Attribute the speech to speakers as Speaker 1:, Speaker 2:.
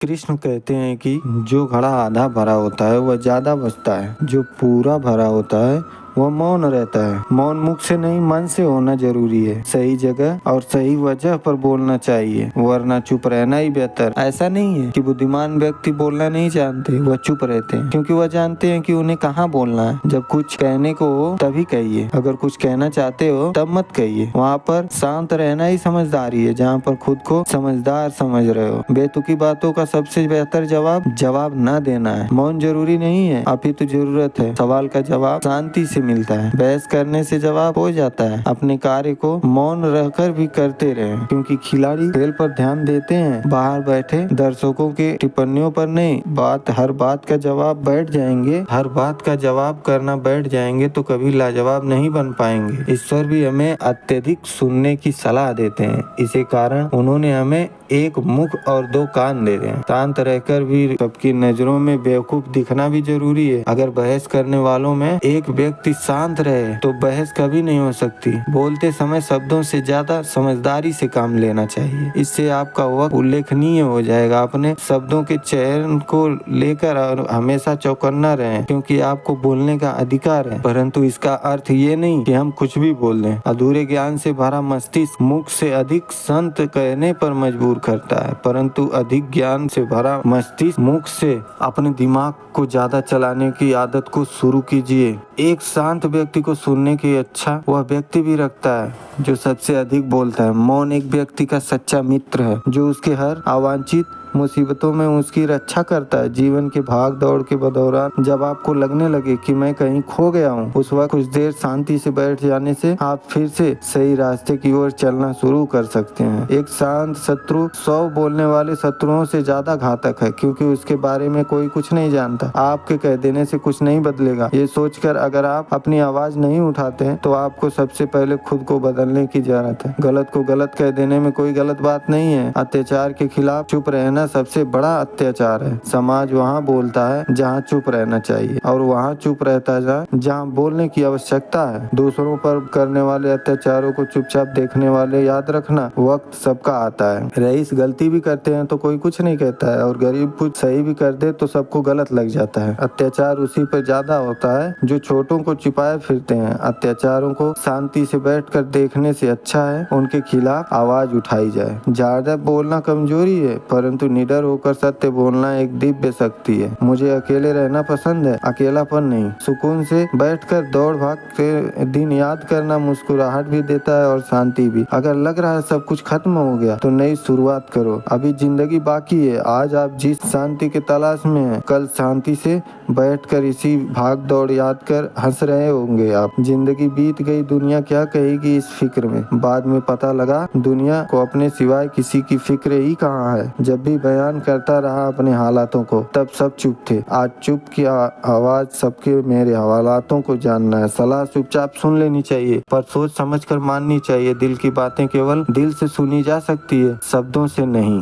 Speaker 1: कृष्ण कहते हैं कि जो घड़ा आधा भरा होता है वह ज्यादा बचता है, जो पूरा भरा होता है वह मौन रहता है। मौन मुख से नहीं मन से होना जरूरी है। सही जगह और सही वजह पर बोलना चाहिए, वरना चुप रहना ही बेहतर। ऐसा नहीं है कि बुद्धिमान व्यक्ति बोलना नहीं जानते, वह चुप रहते हैं क्योंकि वह जानते हैं कि उन्हें कहाँ बोलना है। जब कुछ कहने को हो तभी कहिए, अगर कुछ कहना चाहते हो तब मत कहिए। वहाँ पर शांत रहना ही समझदारी है, जहाँ पर खुद को समझदार समझ रहे हो। बेतुकी बातों का सबसे बेहतर जवाब न देना है। मौन जरूरी नहीं है, अपितु जरूरत है। सवाल का जवाब शांति से मिलता है, बहस करने से जवाब हो जाता है। अपने कार्य को मौन रहकर भी करते रहें, क्योंकि खिलाड़ी खेल पर ध्यान देते हैं, बाहर बैठे दर्शकों के टिप्पणियों पर नहीं। हर बात का जवाब करना बैठ जाएंगे तो कभी लाजवाब नहीं बन पाएंगे। ईश्वर भी हमें अत्यधिक सुनने की सलाह देते हैं, इसी कारण उन्होंने हमें एक मुख और दो कान दे रहे हैं। शांत रहकर भी सबकी नजरों में बेवकूफ दिखना भी जरूरी है। अगर बहस करने वालों में एक व्यक्ति शांत रहे तो बहस कभी नहीं हो सकती। बोलते समय शब्दों से ज्यादा समझदारी से काम लेना चाहिए, इससे आपका वक्त उल्लेखनीय हो जाएगा। अपने शब्दों के चयन को लेकर और हमेशा चौकन्ना रहें, क्योंकि आपको बोलने का अधिकार है, परंतु इसका अर्थ ये नहीं कि हम कुछ भी बोल दें। अधूरे ज्ञान से भरा मस्तिष्क मुख से अधिक संत कहने पर मजबूर करता है, परंतु अधिक ज्ञान से भरा मस्तिष्क मुख से अपने दिमाग को ज्यादा चलाने की आदत को शुरू कीजिए। एक शांत व्यक्ति को सुनने की अच्छा वह व्यक्ति भी रखता है जो सबसे अधिक बोलता है। मौन एक व्यक्ति का सच्चा मित्र है, जो उसके हर अवांछित मुसीबतों में उसकी रक्षा करता है। जीवन के भाग दौड़ के दौरान जब आपको लगने लगे कि मैं कहीं खो गया हूँ, उस वक्त कुछ देर शांति से बैठ जाने से आप फिर से सही रास्ते की ओर चलना शुरू कर सकते हैं। एक शांत शत्रु 100 बोलने वाले शत्रुओं से ज्यादा घातक है, क्योंकि उसके बारे में कोई कुछ नहीं जानता। आपके कह देने से कुछ नहीं बदलेगा। ये सोचकर अगर आप अपनी आवाज नहीं उठाते हैं तो आपको सबसे पहले खुद को बदलने की जरूरत है। गलत को गलत कह देने में कोई गलत बात नहीं है। अत्याचार के खिलाफ चुप रहना सबसे बड़ा अत्याचार है। समाज वहाँ बोलता है जहाँ चुप रहना चाहिए, और वहाँ चुप रहता है जहाँ बोलने की आवश्यकता है। दूसरों पर करने वाले अत्याचारों को चुपचाप देखने वाले, याद रखना वक्त सबका आता है। रईस गलती भी करते हैं तो कोई कुछ नहीं कहता है, और गरीब कुछ सही भी कर दे तो सबको गलत लग जाता है। अत्याचार उसी पर ज्यादा होता है जो छोटों को छिपाए फिरते हैं। अत्याचारों को शांति से बैठकर देखने से अच्छा है उनके खिलाफ आवाज उठाई जाए। ज्यादा बोलना कमजोरी है, परंतु निडर होकर सत्य बोलना एक दिव्य शक्ति है। मुझे अकेले रहना पसंद है, अकेलापन नहीं। सुकून से बैठकर दौड़ भाग के दिन याद करना मुस्कुराहट भी देता है और शांति भी। अगर लग रहा है सब कुछ खत्म हो गया तो नई शुरुआत करो। अभी जिंदगी बाकी है। आज आप जिस शांति के तलाश में हैं, कल शांति से बैठकर इसी भाग दौड़ याद कर हंस रहे होंगे आप। जिंदगी बीत गई, दुनिया क्या कहेगी इस फिक्र में। बाद में पता लगा दुनिया को अपने सिवाय किसी की फिक्र ही कहाँ है। जब भी बयान करता रहा अपने हालातों को, तब सब चुप थे। आज चुप की आवाज सबके मेरे हालातों को जानना है। सलाह चुपचाप सुन लेनी चाहिए, पर सोच समझ कर माननी चाहिए। दिल की बातें केवल दिल से सुनी जा सकती है, शब्दों से नहीं।